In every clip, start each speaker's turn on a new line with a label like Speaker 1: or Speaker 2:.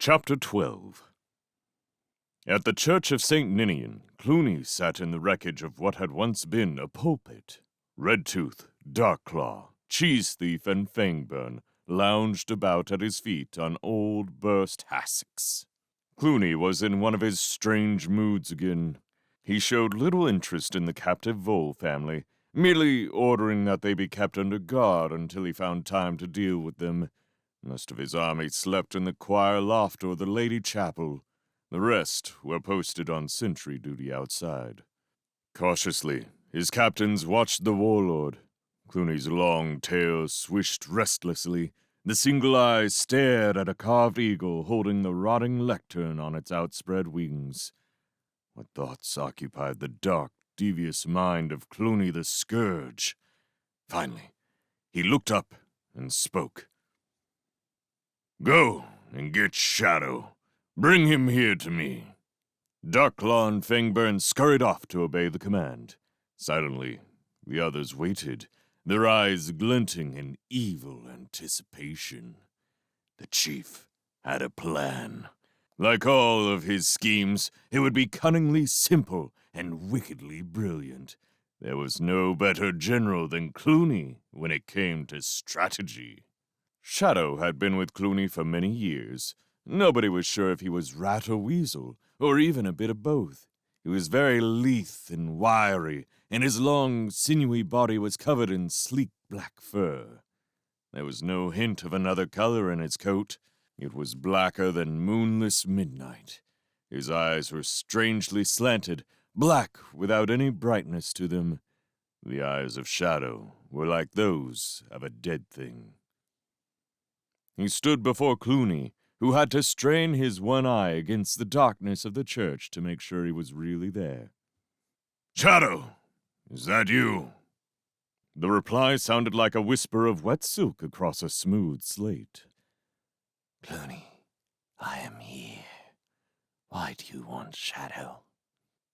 Speaker 1: Chapter 12. At the church of St. Ninian, Cluny sat in the wreckage of what had once been a pulpit. Redtooth, Darkclaw, Cheese Thief, and Fangburn lounged about at his feet on old burst hassocks. Cluny was in one of his strange moods again. He showed little interest in the captive vole family, merely ordering that they be kept under guard until he found time to deal with them. Most of his army slept in the choir loft or the Lady Chapel. The rest were posted on sentry duty outside. Cautiously, his captains watched the warlord. Cluny's long tail swished restlessly. The single eye stared at a carved eagle holding the rotting lectern on its outspread wings. What thoughts occupied the dark, devious mind of Cluny the Scourge? Finally, he looked up and spoke. "Go and get Shadow. Bring him here to me." Darkclaw and Fangburn scurried off to obey the command. Silently, the others waited, their eyes glinting in evil anticipation. The chief had a plan. Like all of his schemes, it would be cunningly simple and wickedly brilliant. There was no better general than Cluny when it came to strategy. Shadow had been with Cluny for many years. Nobody was sure if he was rat or weasel, or even a bit of both. He was very lithe and wiry, and his long, sinewy body was covered in sleek black fur. There was no hint of another color in his coat. It was blacker than moonless midnight. His eyes were strangely slanted, black without any brightness to them. The eyes of Shadow were like those of a dead thing. He stood before Cluny, who had to strain his one eye against the darkness of the church to make sure he was really there. "Shadow, is that you?" The reply sounded like a whisper of wet silk across a smooth slate.
Speaker 2: "Cluny, I am here. Why do you want Shadow?"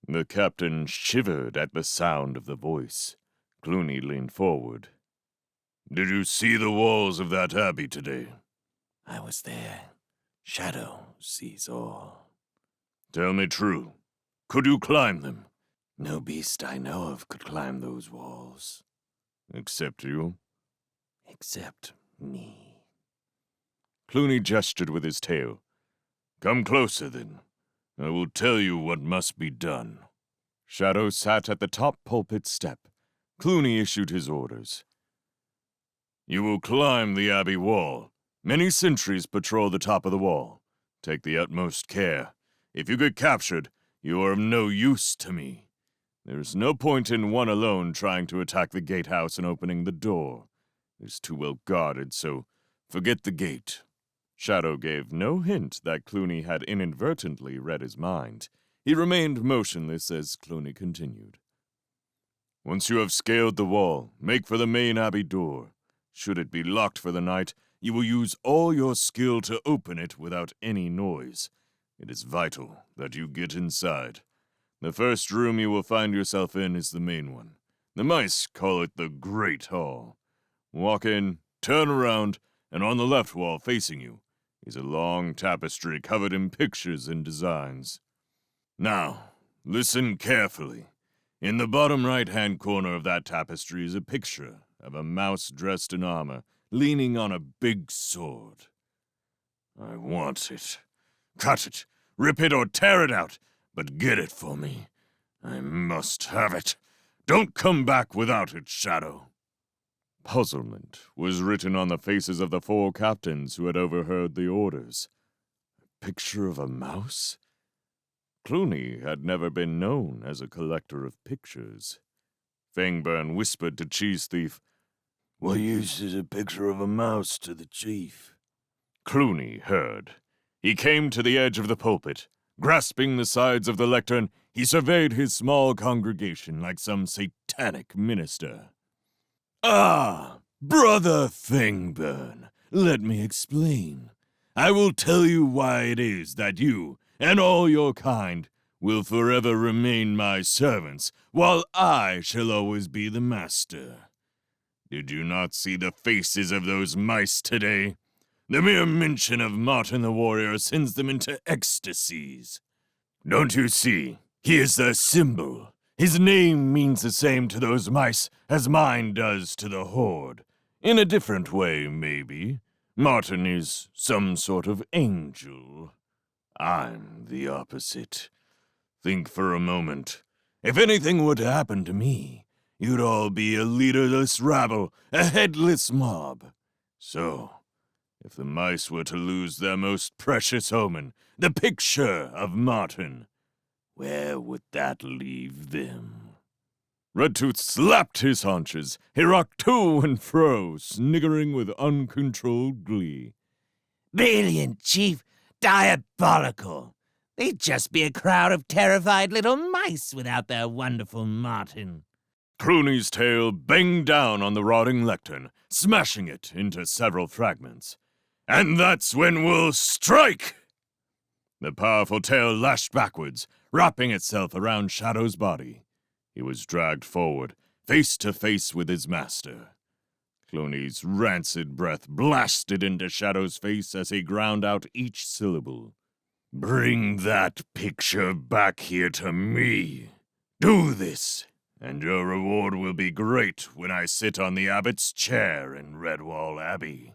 Speaker 1: The captain shivered at the sound of the voice. Cluny leaned forward. "Did you see the walls of that abbey today?"
Speaker 2: "I was there. Shadow sees all."
Speaker 1: "Tell me true. Could you climb them?"
Speaker 2: "No beast I know of could climb those walls."
Speaker 1: "Except you?"
Speaker 2: "Except me."
Speaker 1: Cluny gestured with his tail. "Come closer, then. I will tell you what must be done." Shadow sat at the top pulpit step. Cluny issued his orders. "You will climb the abbey wall. Many sentries patrol the top of the wall. Take the utmost care. If you get captured, you are of no use to me. There is no point in one alone trying to attack the gatehouse and opening the door. It is too well guarded, so forget the gate." Shadow gave no hint that Cluny had inadvertently read his mind. He remained motionless as Cluny continued. "Once you have scaled the wall, make for the main abbey door. Should it be locked for the night, you will use all your skill to open it without any noise. It is vital that you get inside. The first room you will find yourself in is the main one. The mice call it the Great Hall. Walk in, turn around, and on the left wall facing you is a long tapestry covered in pictures and designs. Now, listen carefully. In the bottom right-hand corner of that tapestry is a picture of a mouse dressed in armor, leaning on a big sword. I want it. Cut it, rip it, or tear it out, but get it for me. I must have it. Don't come back without it, Shadow." Puzzlement was written on the faces of the four captains who had overheard the orders. A picture of a mouse? Cluny had never been known as a collector of pictures. Fangburn whispered to Cheese Thief,
Speaker 2: "What use is a picture of a mouse to the chief?"
Speaker 1: Cluny heard. He came to the edge of the pulpit. Grasping the sides of the lectern, he surveyed his small congregation like some satanic minister. "Ah, Brother Fangburn, let me explain. I will tell you why it is that you, and all your kind, will forever remain my servants, while I shall always be the master. Did you not see the faces of those mice today? The mere mention of Martin the warrior sends them into ecstasies. Don't you see? He is their symbol. His name means the same to those mice as mine does to the horde. In a different way, maybe. Martin is some sort of angel. I'm the opposite. Think for a moment. If anything were to happen to me, you'd all be a leaderless rabble, a headless mob. So, if the mice were to lose their most precious omen, the picture of Martin, where would that leave them? Redtooth slapped his haunches. He rocked to and fro, sniggering with uncontrolled glee.
Speaker 2: Brilliant, Chief. Diabolical. They'd just be a crowd of terrified little mice without their wonderful Martin.
Speaker 1: Cluny's tail banged down on the rotting lectern, smashing it into several fragments. And that's when we'll strike! The powerful tail lashed backwards, wrapping itself around Shadow's body. He was dragged forward, face to face with his master. Cluny's rancid breath blasted into Shadow's face as he ground out each syllable. Bring that picture back here to me. Do this, and your reward will be great when I sit on the abbot's chair in Redwall Abbey.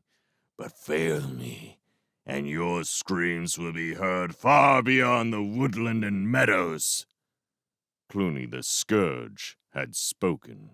Speaker 1: But fail me, and your screams will be heard far beyond the woodland and meadows. Cluny the Scourge had spoken.